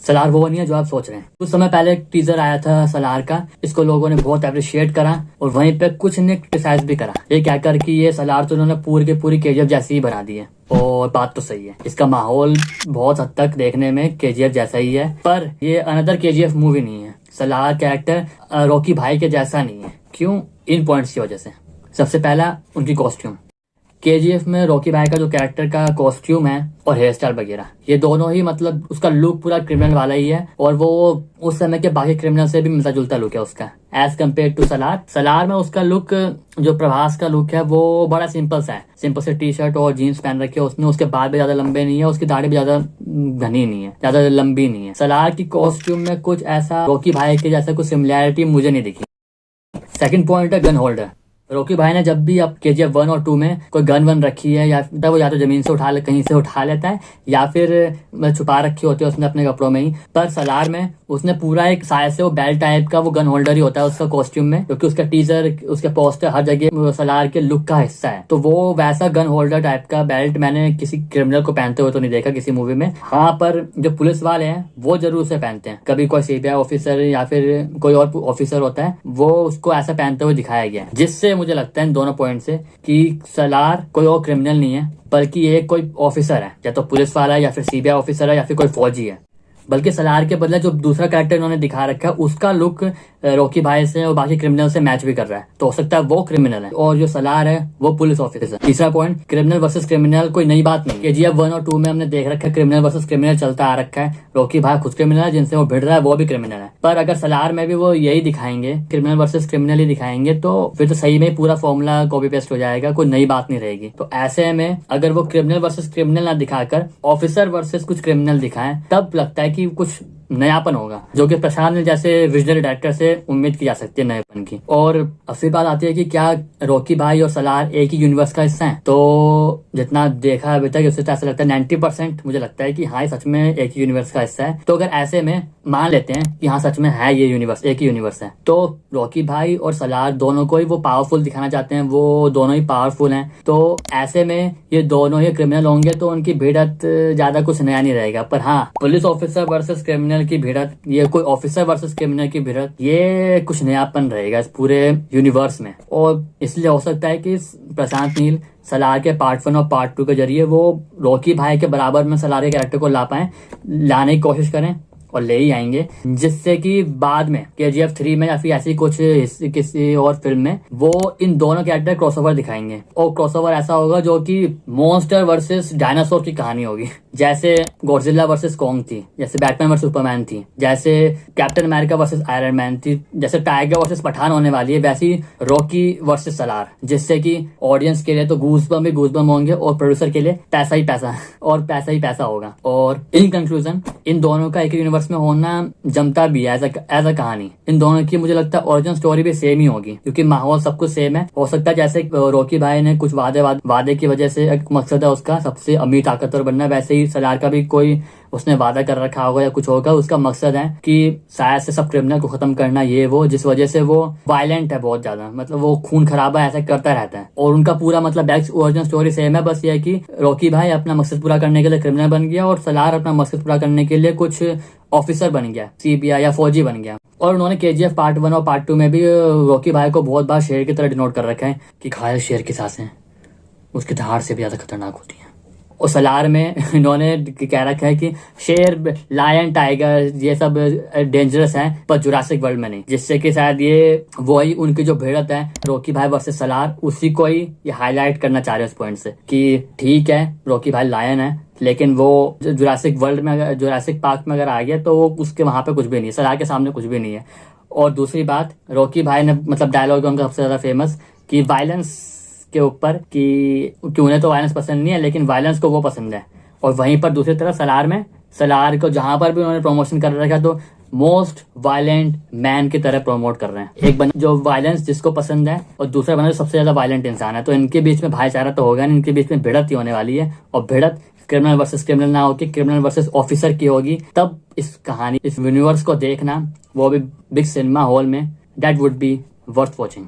सलार वो नहीं है जो आप सोच रहे हैं। कुछ समय पहले एक टीजर आया था सलार का, इसको लोगों ने बहुत अप्रिशिएट करा और वहीं पे कुछ ने क्रिटिसाइज भी करा, ये कहकर कि ये सलार तो उन्होंने पूरी की पूरी केजीएफ जैसी ही बना दी है। और बात तो सही है, इसका माहौल बहुत हद तक देखने में केजीएफ जैसा ही है, पर ये अनदर केजीएफ मूवी नहीं है। सलार कैरेक्टर रॉकी भाई के जैसा नहीं है। क्यों? इन पॉइंट्स की वजह से। सबसे पहला, उनकी कॉस्ट्यूम। केजीएफ में रॉकी भाई का जो कैरेक्टर का कॉस्ट्यूम है और हेयर स्टाइल वगैरह, ये दोनों ही मतलब उसका लुक पूरा क्रिमिनल वाला ही है, और वो उस समय के बाकी क्रिमिनल से भी मिलता जुलता लुक है उसका as compare to Salaar. Salaar में उसका लुक, जो प्रभास का लुक है, वो बड़ा सिंपल सा है। सिंपल से टी शर्ट और जीन्स पहन रखे है उसने, उसके बाल भी ज्यादा लंबे नहीं है, उसकी दाढ़ी भी ज्यादा घनी नहीं है, ज्यादा लंबी नहीं है। सलार की कॉस्ट्यूम में कुछ ऐसा रॉकी भाई के जैसा कुछ सिमिलैरिटी मुझे नहीं दिखी। सेकंड पॉइंट है गन होल्डर। रॉकी भाई ने जब भी अब केजीएफ 1 और 2 में कोई गन वन रखी है, या फिर वो या तो जमीन से कहीं से उठा लेता है, या फिर छुपा रखी होती है उसने अपने कपड़ों में ही। पर सलार में उसने पूरा एक साइज से वो बेल्ट टाइप का वो गन होल्डर ही होता है उसका कॉस्ट्यूम में, क्योंकि उसका टीजर, उसके पोस्टर हर जगह सलार के लुक का हिस्सा है। तो वो वैसा गन होल्डर टाइप का बेल्ट मैंने किसी क्रिमिनल को पहनते हुए तो नहीं देखा किसी मूवी में। हाँ, पर जो पुलिस वाले हैं वो जरूर से पहनते हैं। कभी कोई सीबीआई ऑफिसर या फिर कोई और ऑफिसर होता है, वो उसको ऐसा पहनते हुए दिखाया गया है, जिससे मुझे लगता है इन दोनों पॉइंट से कि सलार कोई और क्रिमिनल नहीं है, बल्कि एक कोई ऑफिसर है, या तो पुलिस वाला है, या फिर सीबीआई ऑफिसर है, या फिर कोई फौजी है। बल्कि सलार के बदले जो दूसरा कैरेक्टर इन्होंने दिखा रखा है, उसका लुक रॉकी भाई से और बाकी क्रिमिनल से मैच भी कर रहा है, तो हो सकता है वो क्रिमिनल है और जो सलार है वो पुलिस ऑफिसर। तीसरा पॉइंट, क्रिमिनल वर्सेस क्रिमिनल कोई नई बात नहीं है। केजीएफ 1 और 2 में हमने देख रखा है क्रिमिनल वर्सेस क्रिमिनल चलता आ रखा है। रॉकी भाई खुद क्रिमिनल है, जिनसे वो भिड़ रहा है वो भी क्रिमिनल है। पर अगर सलार में भी वो यही दिखाएंगे, क्रिमिनल वर्सेस क्रिमिनल ही दिखाएंगे, तो फिर तो सही में पूरा फॉर्मूला कॉपी पेस्ट हो जाएगा, कोई नई बात नहीं रहेगी। तो ऐसे में अगर वो क्रिमिनल वर्सेस क्रिमिनल ना दिखाकर ऑफिसर वर्सेस कुछ क्रिमिनल दिखाएं, तब लगता है कि कुछ नयापन होगा, जो कि प्रशांत जैसे विजनरी डायरेक्टर से उम्मीद की जा सकती है नएपन की। और असली बात आती है कि क्या रॉकी भाई और सलार एक ही यूनिवर्स का हिस्सा है? तो जितना देखा अभी तक उससे ऐसा लगता है 90% मुझे लगता है कि हाँ, सच में एक ही यूनिवर्स का हिस्सा है। तो अगर ऐसे में मान लेते हैं कि हाँ सच में है ये यूनिवर्स, एक ही यूनिवर्स है, तो रॉकी भाई और सलार दोनों को ही वो पावरफुल दिखाना चाहते हैं, वो दोनों ही पावरफुल हैं। तो ऐसे में ये दोनों ही क्रिमिनल होंगे, तो उनकी भिड़त ज्यादा कुछ नया नहीं रहेगा। पर हाँ, पुलिस ऑफिसर वर्सेस क्रिमिनल की भिड़त, ये कोई ऑफिसर वर्सेस क्रिमिनल की भिड़त, ये कुछ नयापन रहेगा इस पूरे यूनिवर्स में। और इसलिए हो सकता है कि प्रशांत नील सलार के पार्ट 1 और पार्ट 2 के जरिए वो रॉकी भाई के बराबर में सलार के कैरेक्टर को लाने की कोशिश करें, और ले ही आएंगे, जिससे कि बाद में केजीएफ 3 में या फिर ऐसी कुछ किसी और फिल्म में वो इन दोनों कैरेक्टर क्रॉसओवर दिखाएंगे। और क्रॉसओवर ऐसा होगा जो कि मॉन्स्टर वर्सेस डायनासोर की कहानी होगी, जैसे गॉडजिला वर्सेस कॉन्ग थी, जैसे बैटमैन वर्सेस सुपरमैन थी, जैसे captain America versus iron man थी, जैसे टाइगर वर्सेस पठान होने वाली है, वैसी रॉकी वर्सेस सलार, जिससे कि ऑडियंस के लिए तो गूज़बम्प ही गूज़बम्प होंगे और प्रोड्यूसर के लिए पैसा ही पैसा और पैसा ही पैसा होगा। और इन कंक्लूजन, इन दोनों का एक यूनिवर्स में होना जमता भी है एज अ कहानी। इन दोनों की मुझे लगता है ओरिजिनल स्टोरी भी सेम ही होगी, क्योंकि माहौल सब कुछ सेम है। हो सकता है जैसे रॉकी भाई ने कुछ वादे की वजह से, एक मकसद है उसका सबसे अमीर ताकतवर बनना, वैसे ही सलार का भी कोई उसने वादा कर रखा होगा या कुछ होगा, उसका मकसद है कि शायद से सब क्रिमिनल को खत्म करना, ये वो, जिस वजह से वो वायलेंट है बहुत ज्यादा, मतलब वो खून खराबा ऐसा करता रहता है। और उनका पूरा मतलब ओरिजिनल स्टोरी सेम है, बस ये है कि रॉकी भाई अपना मकसद पूरा करने के लिए क्रिमिनल बन गया और सलार अपना मकसद पूरा करने के लिए कुछ ऑफिसर बन गया, सीबीआई या फौजी बन गया। और उन्होंने केजीएफ पार्ट 1 और पार्ट 2 में भी रॉकी भाई को बहुत बार शेर की तरह डिनोट कर रखा है कि घायल शेर की सांसें उसकी धार से भी ज्यादा खतरनाक होती है। और सलार में इन्होंने कह रखा है कि शेर, लायन, टाइगर ये सब डेंजरस है, पर जुरासिक वर्ल्ड में नहीं, जिससे कि शायद ये वही उनकी जो भिड़त है रॉकी भाई वर्सेस सलार, उसी को ही ये हाईलाइट करना चाह रहे हैं उस पॉइंट से कि ठीक है रॉकी भाई लायन है, लेकिन वो जुरासिक वर्ल्ड में, अगर जुरासिक पार्क में अगर आ गया तो वो उसके वहां पे कुछ भी नहीं है, सलार के सामने कुछ भी नहीं है। और दूसरी बात, रॉकी भाई ने मतलब डायलॉग उनका सबसे ज्यादा फेमस कि वायलेंस के ऊपर, कि उन्हें तो वायलेंस पसंद नहीं है लेकिन वायलेंस को वो पसंद है। और वहीं पर दूसरी तरफ सलार में, सलार को जहां पर भी उन्होंने प्रमोशन कर रखा तो मोस्ट वायलेंट मैन की तरह प्रमोट कर रहे हैं। एक बंदा जो वायलेंस जिसको पसंद है और दूसरा बंदा जो सबसे ज्यादा वायलेंट इंसान है, तो इनके बीच में भाईचारा तो होगा नहीं, इनके बीच में भिड़त ही होने वाली है। और भिड़त क्रिमिनल वर्सेस क्रिमिनल ना होकर क्रिमिनल वर्सेस ऑफिसर की होगी। तब इस कहानी, इस यूनिवर्स को देखना, वो भी बिग सिनेमा हॉल में, that would be worth watching.